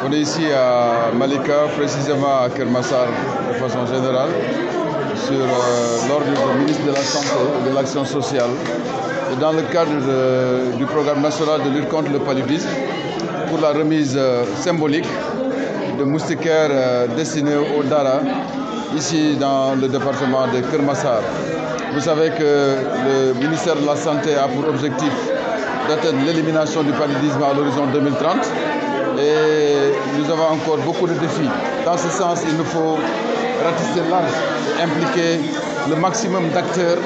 On est ici à Malika, précisément à Kermassar de façon générale, sur l'ordre du ministre de la Santé et de l'Action sociale, et dans le cadre du programme national de lutte contre le paludisme, pour la remise symbolique de moustiquaires destinés aux Dara, ici dans le département de Kermassar. Vous savez que le ministère de la Santé a pour objectif d'atteindre l'élimination du paludisme à l'horizon 2030 et nous avons encore beaucoup de défis. Dans ce sens, il nous faut ratisser large et impliquer le maximum d'acteurs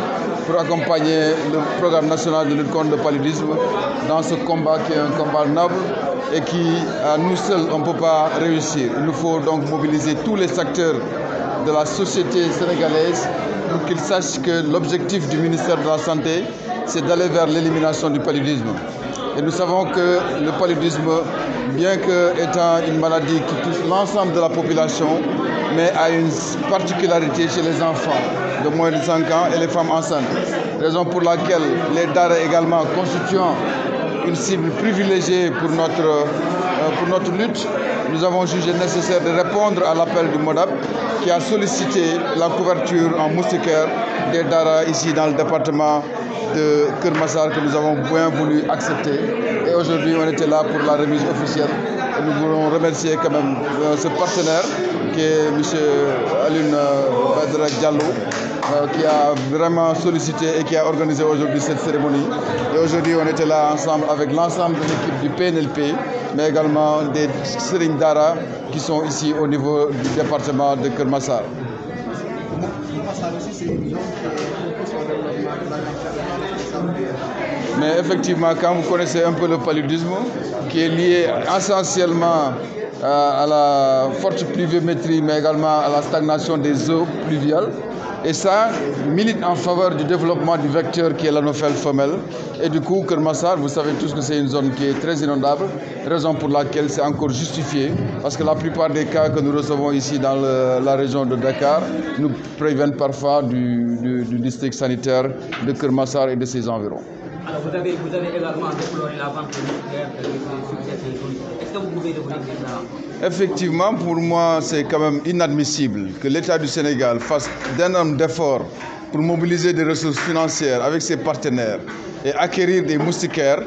pour accompagner le programme national de lutte contre le paludisme dans ce combat qui est un combat noble et qui, à nous seuls, on ne peut pas réussir. Il nous faut donc mobiliser tous les acteurs de la société sénégalaise pour qu'ils sachent que l'objectif du ministère de la Santé, c'est d'aller vers l'élimination du paludisme. Et nous savons que le paludisme, bien qu'étant une maladie qui touche l'ensemble de la population, mais a une particularité chez les enfants de moins de 5 ans et les femmes enceintes. Raison pour laquelle les Dara également constituant une cible privilégiée pour notre lutte, nous avons jugé nécessaire de répondre à l'appel du MODAP qui a sollicité la couverture en moustiquaire des Dara ici dans le département de Kermassar que nous avons bien voulu accepter. Et aujourd'hui, on était là pour la remise officielle. Et nous voulons remercier quand même ce partenaire qui est M. Alioune Badara Diallo, qui a vraiment sollicité et qui a organisé aujourd'hui cette cérémonie. Et aujourd'hui, on était là ensemble avec l'ensemble de l'équipe du PNLP, mais également des Serigne Dara qui sont ici au niveau du département de Kermassar. Mais effectivement, quand vous connaissez un peu le paludisme, qui est lié essentiellement à la forte pluviométrie, mais également à la stagnation des eaux pluviales, et ça milite en faveur du développement du vecteur qui est l'anophèle femelle. Et du coup, Kermassar, vous savez tous que c'est une zone qui est très inondable, raison pour laquelle c'est encore justifié, parce que la plupart des cas que nous recevons ici dans la région de Dakar nous préviennent parfois du district sanitaire de Kermassar et de ses environs. Alors vous avez également déploré la vente de moustiquaires sur certaines zones. Est-ce que vous pouvez revenir sur ça? Effectivement, pour moi, c'est quand même inadmissible que l'État du Sénégal fasse d'énormes efforts pour mobiliser des ressources financières avec ses partenaires et acquérir des moustiquaires,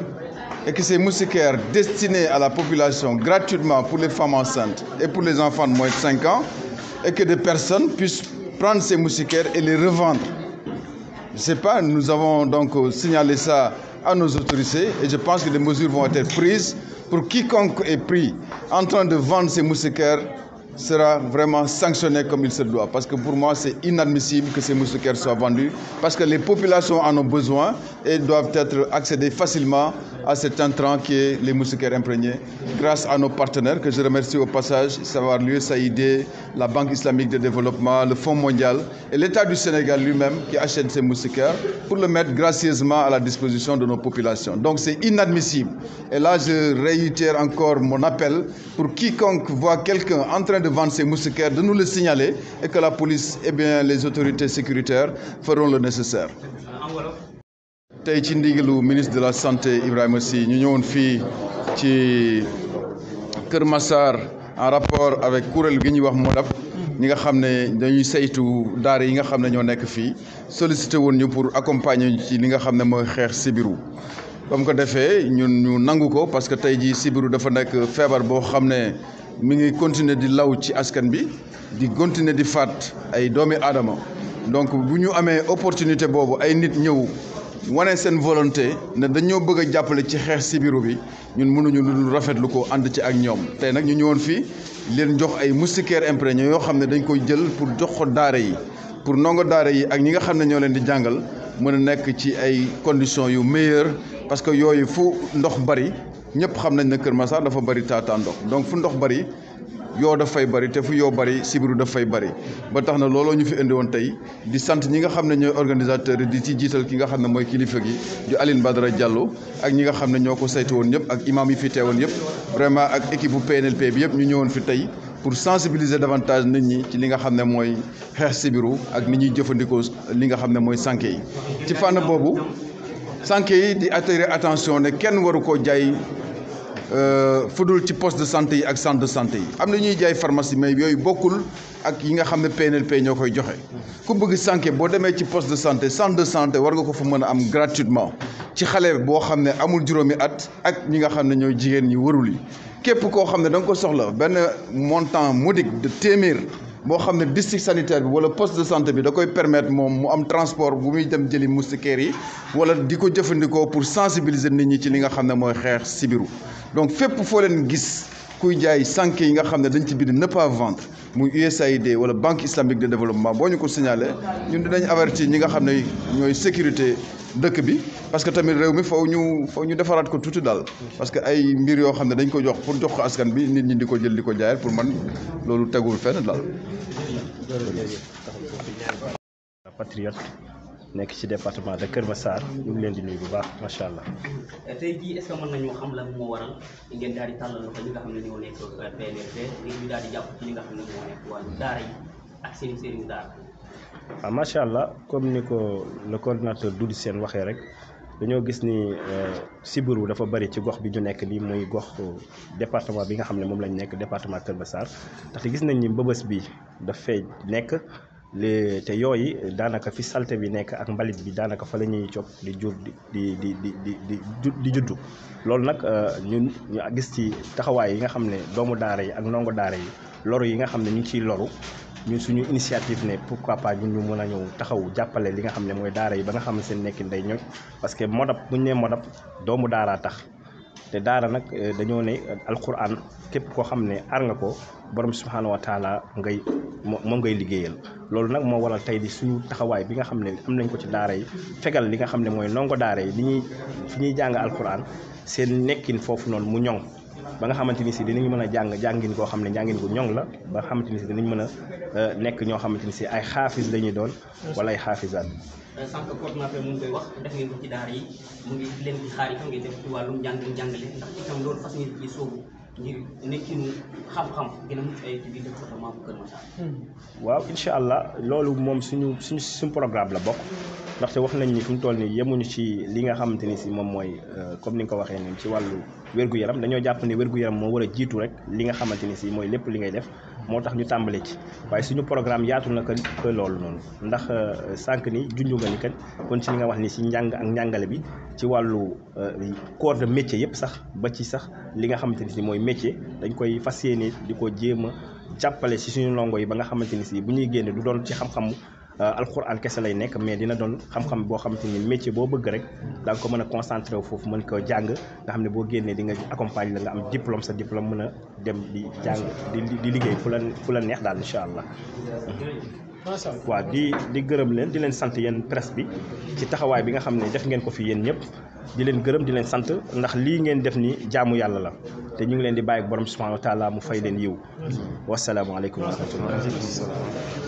et que ces moustiquaires destinés à la population gratuitement pour les femmes enceintes et pour les enfants de moins de 5 ans, et que des personnes puissent prendre ces moustiquaires et les revendre. Je ne sais pas, nous avons donc signalé ça à nos autorités et je pense que des mesures vont être prises pour quiconque est pris en train de vendre ces moustiquaires sera vraiment sanctionné comme il se doit. Parce que pour moi, c'est inadmissible que ces moustiquaires soient vendus parce que les populations en ont besoin et doivent être accédées facilement à cet intrant qui est les moustiquaires imprégnés grâce à nos partenaires que je remercie au passage, savoir l'USAID, la Banque islamique de développement, le Fonds mondial et l'État du Sénégal lui-même qui achète ces moustiquaires pour le mettre gracieusement à la disposition de nos populations. Donc c'est inadmissible. Et là, je réitère encore mon appel pour quiconque voit quelqu'un en train de vendre ces moustiquaires, de nous le signaler et que la police et bien les autorités sécuritaires feront le nécessaire. Tey ci ndigalu ministre de la Santé Ibrahima Sy ñu ñëwoon fii ci Kër Massar en rapport avec kuréel gi ñuy wax MODAP ñi nga xam ne dañuy saytu daara yi nga xam ne ñoo nekk fii sollicité woon ñu pour accompagner ñu ci li nga xam ne mooy xeex sibiru. ba mu ko defee ñun ñu nangu ko parce que tey jii sibiru dafa nekk feebar boo xam ne mi ngi continuer di law ci askan bi di continuer di faat ay doomi aadama donc bu ñu amee opportunité boobu ay nit ñëw wane seen volonté ne dañoo bëgg a jàppale ci xeex sibiru bi ñun mënuñu lu rafetlu ko ànd ci ak ñoom tey nag ñu ñëwoon fii leen jox ay moustiquaires imprégnés yoo xam ne dañ koy jël pour jox ko daara yi pour ndongo daara yi ak ñi nga xam ne ñoo leen di jàngal mën a nekk ci ay conditions yu meilleures parce que yooyu fu ndox bari ñëpp xam nañ ne Kër Massar dafa bari taataa ndox donc fu ndox bari yoo dafay bari te fu yoo bari sibiru dafay bari ba tax na looloo ñu fi indi woon tey di sant ñi nga xam ne ñooy organisateurs yi di ci jiital ki nga xam ne mooy kilifa gi di Alioune Badara Diallo ak ñi nga xam ne ñoo ko saytu woon ñëpp ak imam yi fi teewoon yëpp vraiment ak équipe bu PNLP bi yëpp ñu ñëwoon fi tey pour sensibiliser davantage nit ñi ci li nga xam ne mooy xeex sibiru ak ni ñuy jëfandikoo li nga xam ne mooy sànke yi ci fànn boobu sànke yi di attirer attention ne kenn waru koo jaay fudul ci poste de santé yi ak centre de santé yi am na ñuy jaay pharmacie mais yooyu bokkul ak yi nga xam ne PNLP ñoo koy joxe ku bëgg santé boo demee ci poste de santé centre de santé war nga ko fa mën a am gratuitement ci xale boo xam ne amul juróomi at ak ñi nga xam ne ñooy jigéen ñi warul yi képp koo xam ne da nga ko soxla benn montant modique de téeméer boo xam ne district sanitaire bi wala poste de santé bi da koy permettre moom mu am transport bu muy dem jëli moustiquaires yi wala di ko jëfandikoo pour sensibiliser nit ñi ci li nga xam ne mooy xeex sibiru donc fépp foo leen gis kuy jaay sànke yi nga xam ne dañ ci bind ne pas vendre muy USAID wala banque islamique de développement boo ñu ko signalé ñun dinañ avertir ñi nga xam ne ñooy sécurité dëkk bi parce que tamit réew mi faw ñu defaraat ko tuuti daal parce que ay mbir yoo xam ne dañ ko jox pour jox ko askan bi nit ñi di ko jël di ko jaayal pour man loolu tegul fenn daal. Patriote nekk ci département de Kër Massar ñu ngi leen di nuyu bu baax macha allah. tey jii est-ce que mën nañoo xam lan moo waral ngeen daal di tàllal loxo ñi nga xam ne ñoo nekk PNLP ngir ñu daal di jàpp ci li nga xam ne moo nekk wàllu daara yi ak seen sëriñ daara. waaw macha allah comme ni ko le coordinateur Doudou Sène waxee rek dañoo gis ni sibiru dafa bari ci gox bi ñu nekk nii muy gox département bi nga xam ne moom lañ nekk département Kër Massar ndaxte gis nañ ni mbëbës bi daf fee nekk. te yooyu daanaka fi salte bi nekk ak mbalit bi daanaka fa la ñuy cop di jur di juddu loolu nag ñun ñu gis ci taxawaay yi nga xam ne doomu daara yi ak ndongo daara yi loru yi nga xam ne ñu ngi ciy loru ñun suñu initiative ne pourquoi pas ñun ñu mën a ñëw taxaw jàppale li nga xam ne mooy daara yi ba nga xam ne seen nekkin day ñoŋ parce que modab bu ñu nee modab doomu daaraa tax te daara nag dañoo ne alquran képp koo xam ne aar nga ko borom subhanahu wa taala moom ngay liggéeyal loolu nag moo waral tey di suñu taxawaay bi nga xam ne am nañ ko ci daara yi fegal li nga xam ne mooy ndongo daara yi fi ñuy jàng alquran seen nekkin foofu noonu mu ñoŋ ba nga xamante ni si dinañ mën a jàngin koo xam ne njàngin gu ñoŋ la ba nga xamante ni si dinañ mën a nekk ñoo xamante ni si ay xaafis la ñuy doon wala ay xaafisaat. sànq coordinateur mu ngi koy wax def ngeen ko ci daara yi mu ngi leen di xaar itam ngeen def ci wàllum njàngale ndax itam loolu fas ngeen ci sóobu ngir nekkinu xam-xam gën a mucc ay ci biir département bu Kër Massar. waaw incha allah loolu moom suñu programme la bokk ndaxte wax nañ ni fi mu toll nii yemuñu ci li nga xamante ni si moom mooy comme ni nga ko waxee nii ci wàllu wér-gu-yaram dañoo jàpp ni wér-gu-yaram moo war a jiitu rek li nga xamante ni si mooy lépp li ngay def moo tax ñu tàmbale ci waaye suñu programme yaatu na que loolu noonu ndax sànq ni junju nga ni kat kon ci li nga wax ni si njàng ak njàngale bi ci wàllu corps de métier yëpp sax ba ci sax li nga xamante ni si mooy métier dañ koy fas yéene di ko jéem a jàppale si suñu ndongo yi ba nga xamante ni si bu ñuy génne du doon ci xam-xamu alxuraan kese lay nekk mais dina doon xam-xam boo xamante ni métier boo bëgg rek da nga ko mën a concentré wu foofu mën ko jàng nga xam ne boo génnee di nga accompagne la nga am diplôme sa diplôme mën a dem di jàng di liggéey fu la neex daal incha allah. waaw di gërëm leen di leen sant yéen presse bi ci taxawaay bi nga xam ne def ngeen ko fi yéen ñëpp di leen gërëm di leen sant ndax lii ngeen def ni jaamu yàlla la te ñu ngi leen di bàyyi borom subhanahu wa taala mu fay leen yiw wasalaamaaleykum wa rahmatullah.